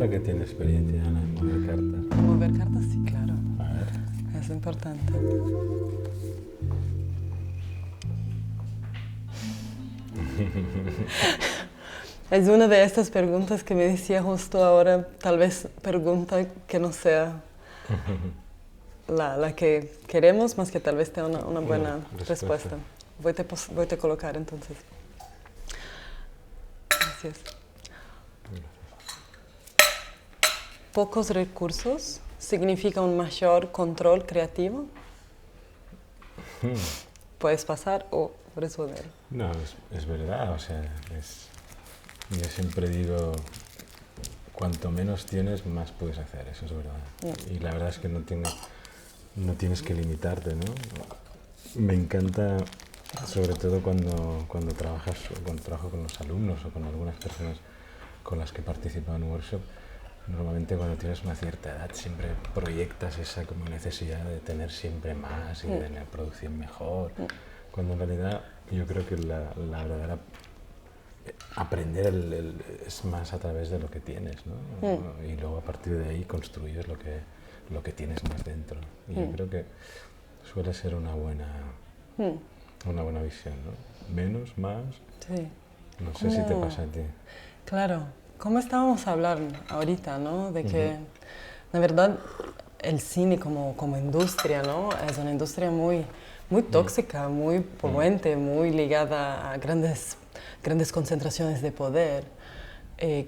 nota que tiene experiencia, Ana, en mover cartas. Mover cartas, sí, claro. A ver. Es importante. Es una de estas preguntas que me decía justo ahora, tal vez pregunta que no sea la que queremos, más que tal vez tenga una buena respuesta. Voy a colocar entonces. Gracias. ¿Pocos recursos significa un mayor control creativo? Puedes pasar o responder. No, es verdad, o sea, yo siempre digo, cuanto menos tienes, más puedes hacer, eso es verdad. Y la verdad es que no tienes que limitarte, ¿no? Me encanta, sobre todo cuando trabajo con los alumnos o con algunas personas con las que participo en un workshop. Normalmente cuando tienes una cierta edad siempre proyectas esa como necesidad de tener siempre más y de tener producción mejor, cuando en realidad yo creo que la verdadera aprender es más a través de lo que tienes, ¿no? Y luego a partir de ahí construyes lo que tienes más dentro. Y yo creo que suele ser una buena visión, ¿no? Menos, más. Sí. No sé si te pasa a ti. Claro, como estábamos hablando ahorita, ¿no? De que, la verdad, el cine como industria, ¿no? Es una industria muy tóxica, muy poluente, muy ligada a grandes concentraciones de poder.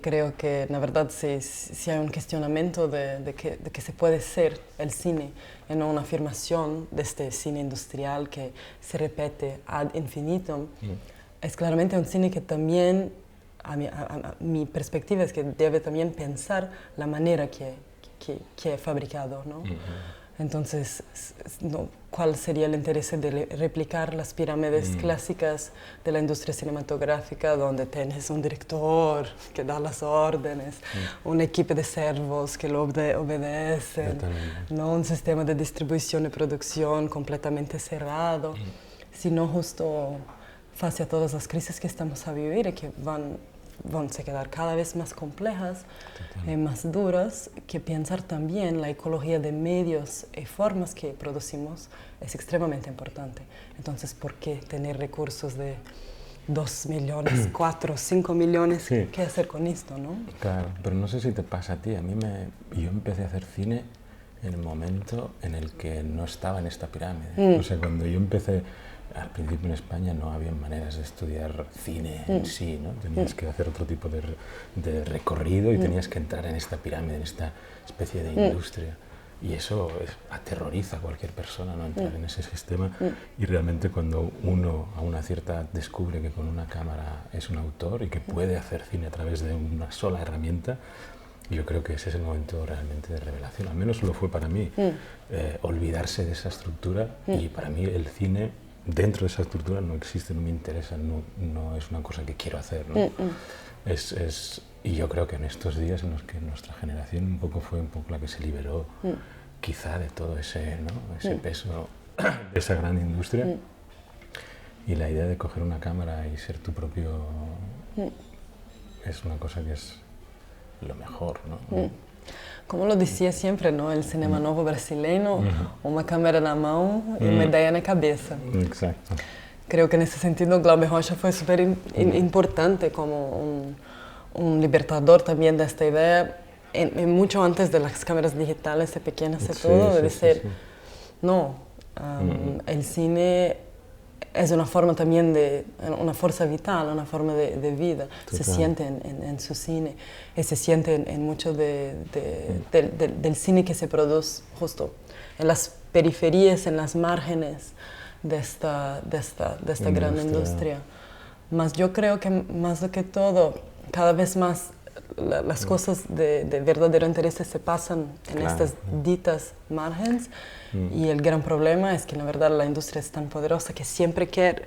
Creo que, la verdad, si hay un cuestionamiento de que se puede ser el cine y no una afirmación de este cine industrial que se repite ad infinitum, es claramente un cine que también, a mi perspectiva, es que debe también pensar la manera que es fabricado, ¿no? Entonces, ¿cuál sería el interés de replicar las pirámides clásicas de la industria cinematográfica, donde tienes un director que da las órdenes, un equipo de servos que lo obedecen, no un sistema de distribución y producción completamente cerrado, sino justo frente a todas las crisis que estamos a vivir y que van a quedar cada vez más complejas y más duras, que pensar también la ecología de medios y formas que producimos es extremadamente importante. Entonces, ¿por qué tener recursos de 2 millones, 4, 5 millones? Sí. ¿Qué hacer con esto, no? Claro, pero no sé si te pasa a ti. Yo empecé a hacer cine en el momento en el que no estaba en esta pirámide. O sea, cuando yo empecé, al principio en España no había maneras de estudiar cine en sí, ¿no? Tenías que hacer otro tipo de recorrido y tenías que entrar en esta pirámide, en esta especie de industria. Y eso aterroriza a cualquier persona, ¿no? Entrar en ese sistema. Y realmente cuando uno a una cierta edad descubre que con una cámara es un autor y que puede hacer cine a través de una sola herramienta, yo creo que ese es el momento realmente de revelación. Al menos lo fue para mí. Olvidarse de esa estructura, y para mí el cine dentro de esa estructura no existe, no me interesa, no es una cosa que quiero hacer, ¿no? Y yo creo que en estos días en los que nuestra generación fue un poco la que se liberó quizá de todo ese peso de esa gran industria, y la idea de coger una cámara y ser tu propio es una cosa que es lo mejor, ¿no? Como lo decía siempre, ¿no? El cinema novo brasileño, una cámara na mão y una idea en la cabeza. Exacto. Creo que en ese sentido Glauber Rocha fue súper importante como un libertador también de esta idea, mucho antes de las cámaras digitales y pequeñas y todo, de decir, no, el cine es una forma también una fuerza vital, una forma de vida. Total. Se siente en su cine, y se siente en mucho del cine que se produce justo en las periferias, en las márgenes de esta gran industria. Mas yo creo que más do que todo, cada vez más las cosas de verdadero interés se pasan en estas ditas márgenes, y el gran problema es que la verdad la industria es tan poderosa que siempre quiere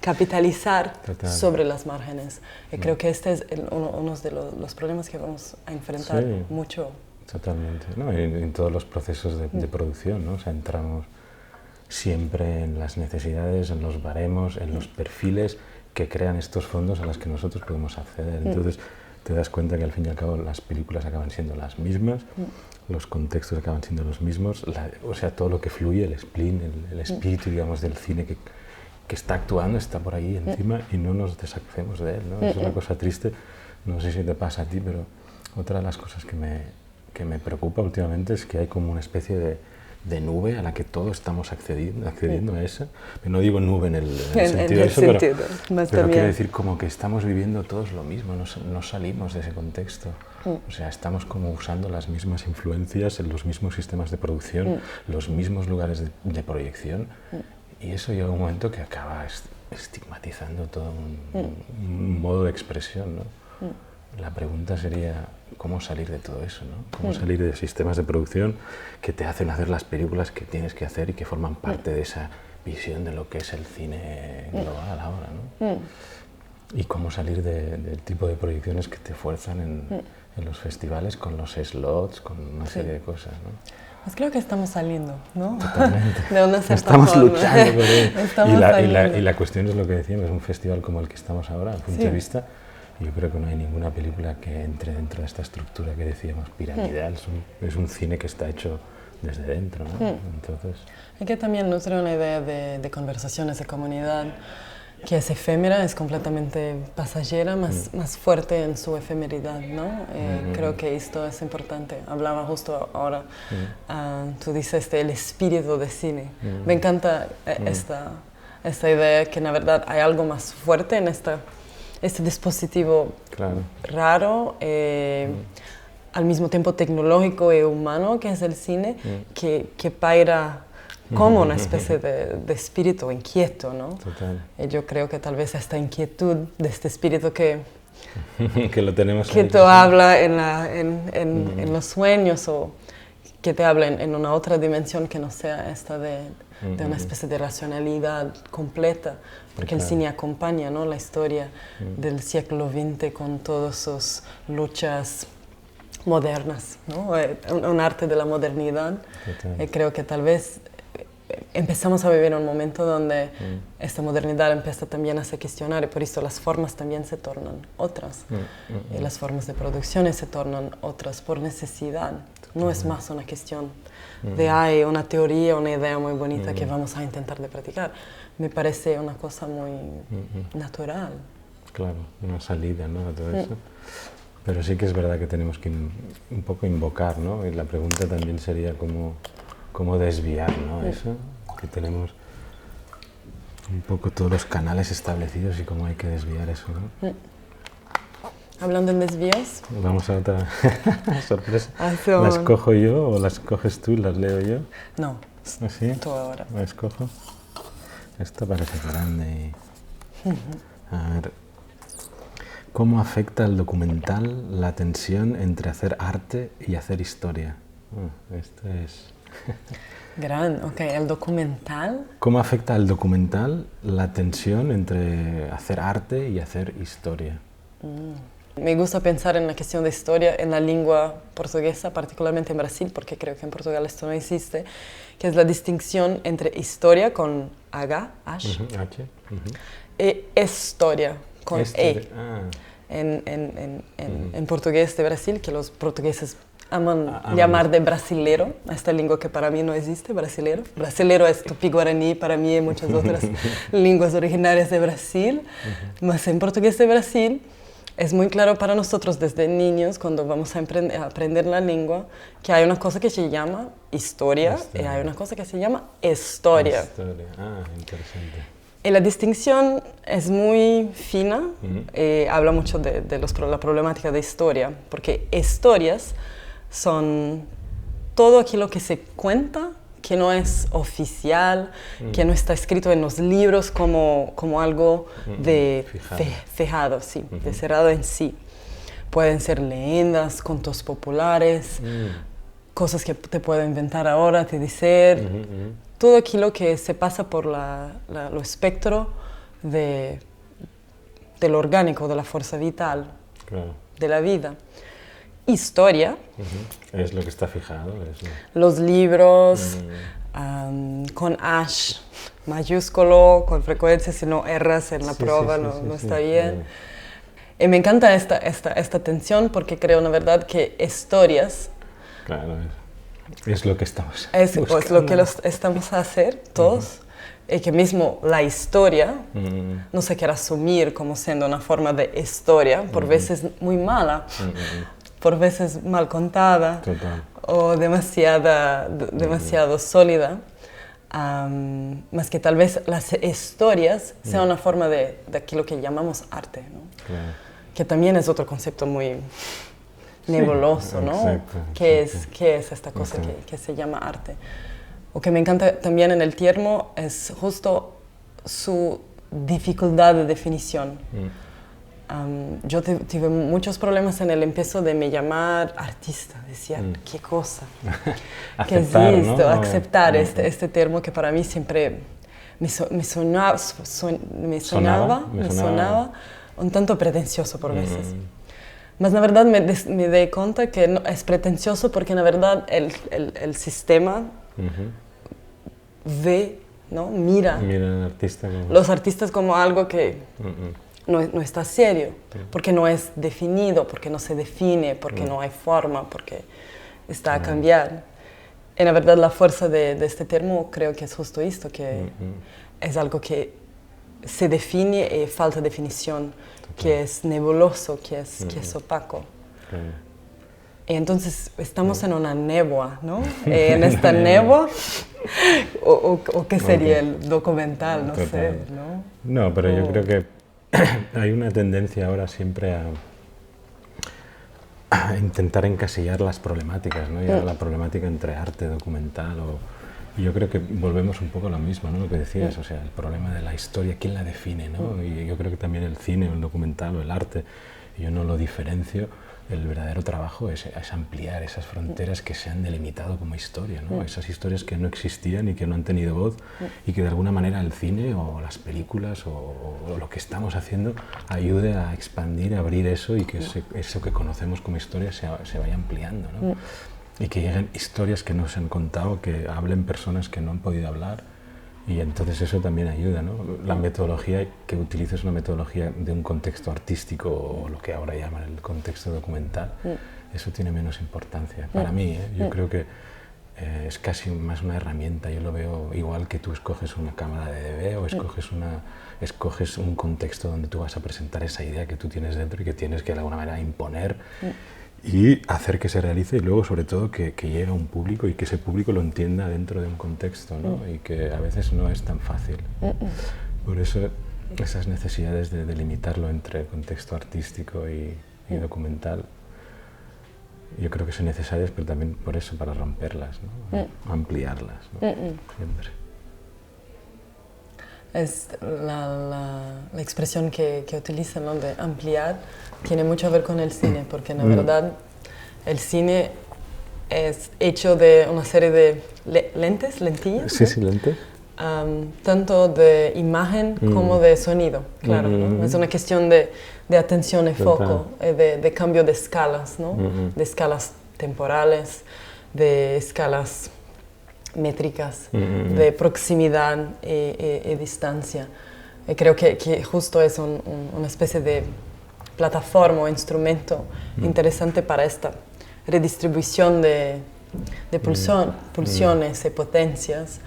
capitalizar sobre las márgenes. Y creo que este es uno de los problemas que vamos a enfrentar mucho. Totalmente, ¿no? En todos los procesos de producción, ¿no? O sea, entramos siempre en las necesidades, en los baremos, en los perfiles que crean estos fondos a los que nosotros podemos acceder. Entonces, te das cuenta que al fin y al cabo las películas acaban siendo las mismas, los contextos acaban siendo los mismos, o sea, todo lo que fluye, el spleen, el espíritu, digamos, del cine que está actuando está por ahí encima y no nos deshacemos de él, ¿no? Es una cosa triste, no sé si te pasa a ti, pero otra de las cosas que me preocupa últimamente es que hay como una especie de nube a la que todos estamos accediendo a esa. No digo nube en el sentido de eso, pero quiero decir como que estamos viviendo todos lo mismo, no salimos de ese contexto. O sea, estamos como usando las mismas influencias en los mismos sistemas de producción, los mismos lugares de proyección, y eso llega un momento que acaba estigmatizando todo un modo de expresión, ¿no? La pregunta sería cómo salir de todo eso, ¿no? Cómo salir de sistemas de producción que te hacen hacer las películas que tienes que hacer y que forman parte de esa visión de lo que es el cine global ahora, ¿no? Y cómo salir del tipo de proyecciones que te fuerzan en los festivales con los slots, con una serie de cosas, ¿no? Pues creo que estamos saliendo, ¿no? Totalmente. De una cierta estamos forma. Luchando por ello. Estamos y la cuestión es lo que decíamos, un festival como el que estamos ahora, a punto de vista, yo creo que no hay ninguna película que entre dentro de esta estructura que decíamos piramidal. Es un cine que está hecho desde dentro, ¿no? Entonces... Y que también nutre una idea de conversaciones de comunidad que es efímera, es completamente pasajera, más fuerte en su efemeridad, ¿no? Creo que esto es importante. Hablaba justo ahora, tú dices el espíritu de cine. Me encanta esta idea que, en verdad, hay algo más fuerte en este dispositivo raro, al mismo tiempo tecnológico y humano, que es el cine, que paira como una especie de espíritu inquieto, ¿no? Total. Y yo creo que tal vez esta inquietud de este espíritu que lo tenemos que te habla en los sueños o que te habla en una otra dimensión que no sea esta de una especie de racionalidad completa, porque el cine acompaña, ¿no?, la historia del siglo XX con todas sus luchas modernas, ¿no? Un arte de la modernidad. Creo que tal vez empezamos a vivir un momento donde esta modernidad empieza también a se cuestionar y por eso las formas también se tornan otras. Y las formas de producción se tornan otras por necesidad. No es más una cuestión de hay una teoría, una idea muy bonita que vamos a intentar de practicar. Me parece una cosa muy natural. Claro, una salida, ¿no?, a todo eso. Pero sí que es verdad que tenemos que un poco invocar, ¿no? Y la pregunta también sería cómo desviar, ¿no? Eso, que tenemos un poco todos los canales establecidos y cómo hay que desviar eso, ¿no? Hablando en desvíos. Vamos a otra sorpresa. ¿Las cojo yo o las coges tú, las leo yo? No, ¿así? tú ahora. ¿La escojo? Esto parece grande. A ver. ¿Cómo afecta el documental la tensión entre hacer arte y hacer historia? Esto es... Gran, ok. ¿El documental? ¿Cómo afecta al documental la tensión entre hacer arte y hacer historia? Me gusta pensar en la cuestión de historia en la lengua portuguesa, particularmente en Brasil, porque creo que en Portugal esto no existe, que es la distinción entre historia con H, y historia con E. En portugués de Brasil, que los portugueses aman llamar de brasilero, a esta lengua que para mí no existe, brasilero. Brasilero es tupi-guaraní para mí y muchas otras lenguas originarias de Brasil. Mas en portugués de Brasil es muy claro para nosotros desde niños, cuando vamos a aprender la lengua, que hay una cosa que se llama historia y hay una cosa que se llama historia. Interesante. Y la distinción es muy fina, habla mucho de la problemática de historia, porque historias son todo aquello que se cuenta, que no es oficial, que no está escrito en los libros como algo de fijado, sí, de cerrado en sí. Pueden ser leyendas, cuentos populares, cosas que te puedo inventar ahora, te decir, todo aquello que se pasa por lo espectro de lo orgánico, de la fuerza vital, de la vida. Historia. Es lo que está fijado. Los libros, con H mayúsculo, con frecuencia, si no erras en la prueba, no está bien. Y me encanta esta tensión porque creo, la verdad, que historias... Claro, es lo que estamos es lo que estamos a hacer todos. Y que mismo la historia no se quiere asumir como siendo una forma de historia, por veces muy mala, por veces mal contada. Total. O demasiado sólida, más que tal vez las historias sean una forma de aquello que llamamos arte, ¿no? Claro. Que también es otro concepto muy nebuloso, ¿no? Exacto, ¿Qué es esta cosa que se llama arte? Lo que me encanta también en el termo es justo su dificultad de definición. Yo tuve muchos problemas en el empiezo de me llamar artista. Decía, ¿qué cosa? ¿Qué es esto? ¿no? Aceptar este termo que para mí siempre me sonaba un tanto pretencioso por veces. Mas la verdad me di cuenta que no, es pretencioso porque la verdad el sistema ve, ¿no? Mira al artista como... los artistas como algo que no está serio, porque no es definido, porque no se define, porque no hay forma, porque está a cambiar. En la verdad la fuerza de este termo creo que es justo esto, que es algo que se define y falta definición, que es nebuloso, que es opaco. Y entonces estamos en una nebua, ¿no? En esta nebua, o ¿qué sería el documental? No sé, ¿no? No, pero yo creo que hay una tendencia ahora siempre a intentar encasillar las problemáticas, ¿no? Ya la problemática entre arte, documental y yo creo que volvemos un poco a lo mismo, ¿no? Lo que decías, o sea, el problema de la historia, ¿quién la define, no? Y yo creo que también el cine, o el documental o el arte, yo no lo diferencio, el verdadero trabajo es ampliar esas fronteras que se han delimitado como historia, ¿no? Esas historias que no existían y que no han tenido voz y que de alguna manera el cine o las películas o lo que estamos haciendo ayude a expandir, a abrir eso y que eso que conocemos como historia se vaya ampliando, ¿no? Y que lleguen historias que no se han contado, que hablen personas que no han podido hablar. Y entonces eso también ayuda, ¿no? La metodología que utilices, una metodología de un contexto artístico o lo que ahora llaman el contexto documental, eso tiene menos importancia. Para mí, yo creo que es casi más una herramienta. Yo lo veo igual que tú escoges una cámara de DV o escoges un contexto donde tú vas a presentar esa idea que tú tienes dentro y que tienes que de alguna manera imponer y hacer que se realice y luego sobre todo que llegue a un público y que ese público lo entienda dentro de un contexto, ¿no? Y que a veces no es tan fácil. Por eso esas necesidades de delimitarlo entre contexto artístico y documental yo creo que son necesarias, pero también por eso, para romperlas, ¿no? Ampliarlas, ¿no? Siempre. Es la expresión que utilizan, ¿no? De ampliar, tiene mucho a ver con el cine, porque en verdad el cine es hecho de una serie de lentillas. Sí, sí, lentes. Tanto de imagen como de sonido, claro, ¿no? Es una cuestión de atención y foco, de cambio de escalas, ¿no? De escalas temporales, de escalas métricas, de proximidad y distancia. Y creo que justo es una especie de plataforma o instrumento interesante para esta redistribución de pulsiones y potencias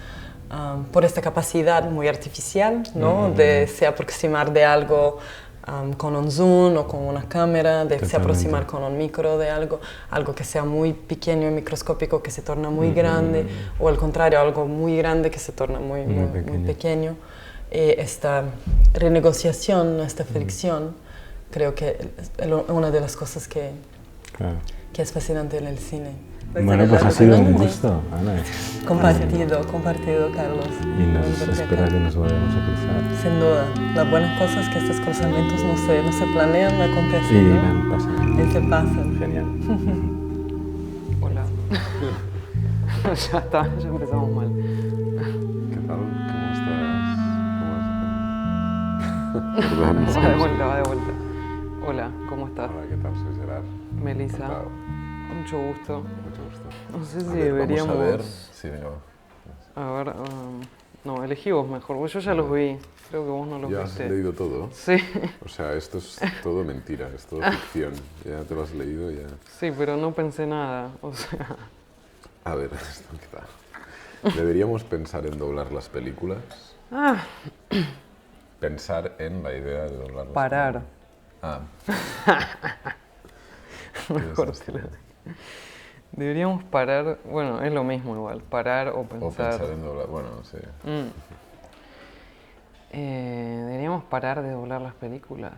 por esta capacidad muy artificial, ¿no? De se aproximar de algo con un zoom o con una cámara, de se aproximar con un micro de algo que sea muy pequeño y microscópico que se torna muy grande, o al contrario, algo muy grande que se torna muy pequeño. Esta renegociación, esta fricción, creo que es una de las cosas que es fascinante en el cine. Bueno, pues ha sido un gusto, Ana. Compartido, Carlos. Y nos espera que nos volvamos a cruzar. Sin duda. Las buenas cosas que estos cruzamientos no se planean, acontecen. Y ¿no? van pasando. Y se pasan. Genial. Hola. Ya está, ya empezamos mal. ¿Qué tal? ¿Cómo estás? Perdón. Va de vuelta. Hola, ¿cómo estás? Hola, ¿qué tal? Soy Gerard. Melissa. Encantado. Mucho gusto. Mucho gusto. No sé si A ver, deberíamos... Vamos a ver. Sí, venga, va. A ver, No, elegí vos mejor, yo ya los vi, creo que vos no los ¿Ya has viste. leído todo? Sí, O sea, esto es todo mentira, es todo ficción. Ya te lo has leído, ya... sí, pero no pensé nada, o sea... A ver, esto qué tal. ¿Deberíamos pensar en doblar las películas? Ah, Pensar en la idea de doblar las parar. películas. Ah. Qué Mejor desastre. te lo digo. Deberíamos parar, bueno, es lo mismo igual, parar o O pensar. pensar en doblar, bueno, sí. Deberíamos parar de doblar las películas.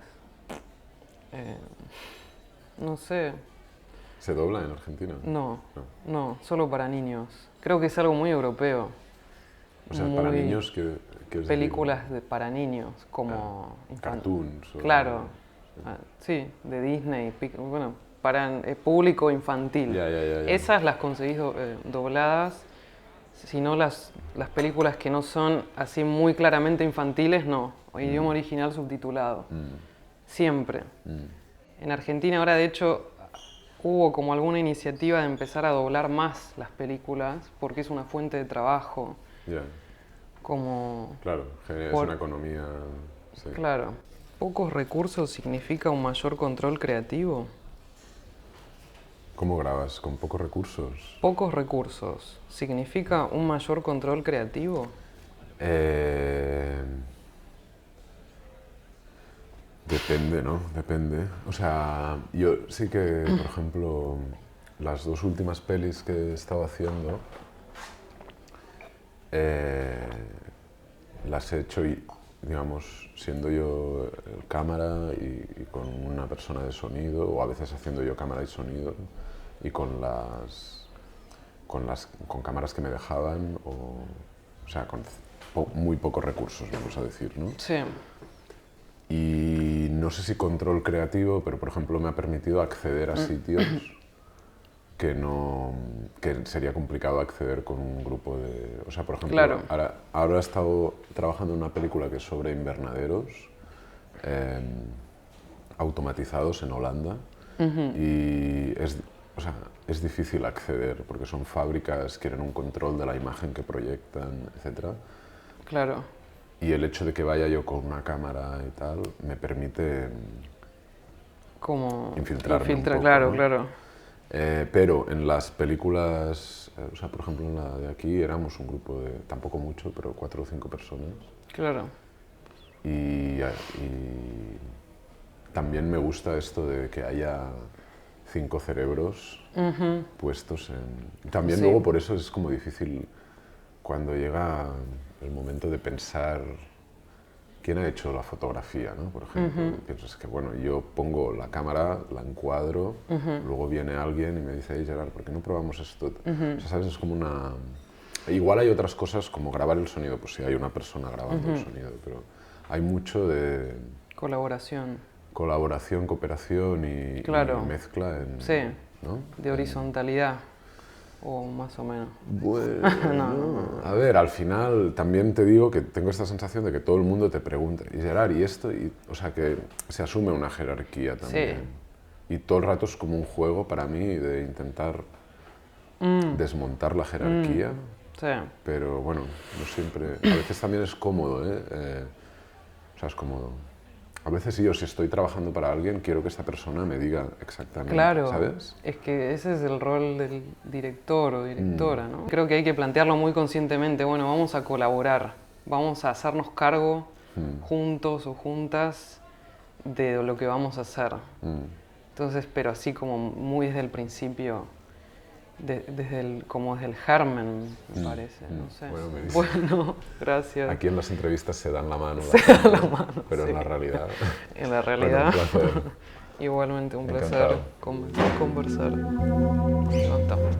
No sé, ¿Se dobla en Argentina? no, solo para niños. Creo que es algo muy europeo. O sea, para Muy niños que... películas para niños, como cartoons. O... Claro, sí, de Disney, bueno, para público infantil. Ya. Esas las conseguís dobladas, si no las películas que no son así muy claramente infantiles, no, o idioma original subtitulado, siempre. En Argentina ahora de hecho hubo como alguna iniciativa de empezar a doblar más las películas porque es una fuente de trabajo, Ya, como... claro, es Por- una economía... Sí. Claro. ¿Pocos recursos significa un mayor control creativo? ¿Cómo grabas? ¿Con pocos recursos? ¿Pocos recursos significa un mayor control creativo? Depende, ¿no? Depende. O sea, yo sí que, por ejemplo, las dos últimas pelis que he estado haciendo las he hecho, digamos, siendo yo el cámara y con una persona de sonido, o a veces haciendo yo cámara y sonido, y con cámaras que me dejaban, o sea, con muy pocos recursos, vamos a decir, ¿no? Sí, Y no sé si control creativo, pero por ejemplo me ha permitido acceder a sitios que sería complicado acceder con un grupo de... O sea, por ejemplo, Claro. ahora he estado trabajando en una película que es sobre invernaderos automatizados en Holanda y o sea, es difícil acceder porque son fábricas, quieren un control de la imagen que proyectan, etc. claro. Y el hecho de que vaya yo con una cámara y tal me permite Como infiltrarme un poco, claro, ¿no? claro. Pero en las películas, o sea, por ejemplo en la de aquí éramos un grupo de, tampoco mucho, pero 4 o 5 personas. Claro. Y también me gusta esto de que haya 5 cerebros puestos en... También Sí. luego por eso es como difícil cuando llega el momento de pensar quién ha hecho la fotografía, ¿no? Por ejemplo, piensas que, bueno, yo pongo la cámara, la encuadro, luego viene alguien y me dice, hey Gerard, ¿por qué no probamos esto? O sea, ¿sabes? Es como una... Igual hay otras cosas como grabar el sonido, pues sí, hay una persona grabando el sonido, pero hay mucho de Colaboración. colaboración, cooperación y Claro. mezcla en... Sí. ¿no? De horizontalidad. O más o menos. Bueno, a ver, al final también te digo que tengo esta sensación de que todo el mundo te pregunta, y Gerard, ¿y esto? O sea, que se asume una jerarquía también. Y todo el rato es como un juego para mí de intentar desmontar la jerarquía, Sí. pero bueno, no siempre... A veces también es cómodo, o sea, es cómodo. A veces yo, si estoy trabajando para alguien, quiero que esta persona me diga exactamente, Claro, ¿sabes? es que ese es el rol del director o directora, ¿no? Creo que hay que plantearlo muy conscientemente, bueno, vamos a colaborar, vamos a hacernos cargo juntos o juntas de lo que vamos a hacer. Entonces, pero así como muy desde el principio, como desde el germen, me parece, no sé. Bueno, me dice. Bueno, gracias. Aquí en las entrevistas se dan la mano, pero sí. en la realidad... En la realidad, Bueno, un placer. igualmente un Encantado. placer conversar. Levantamos.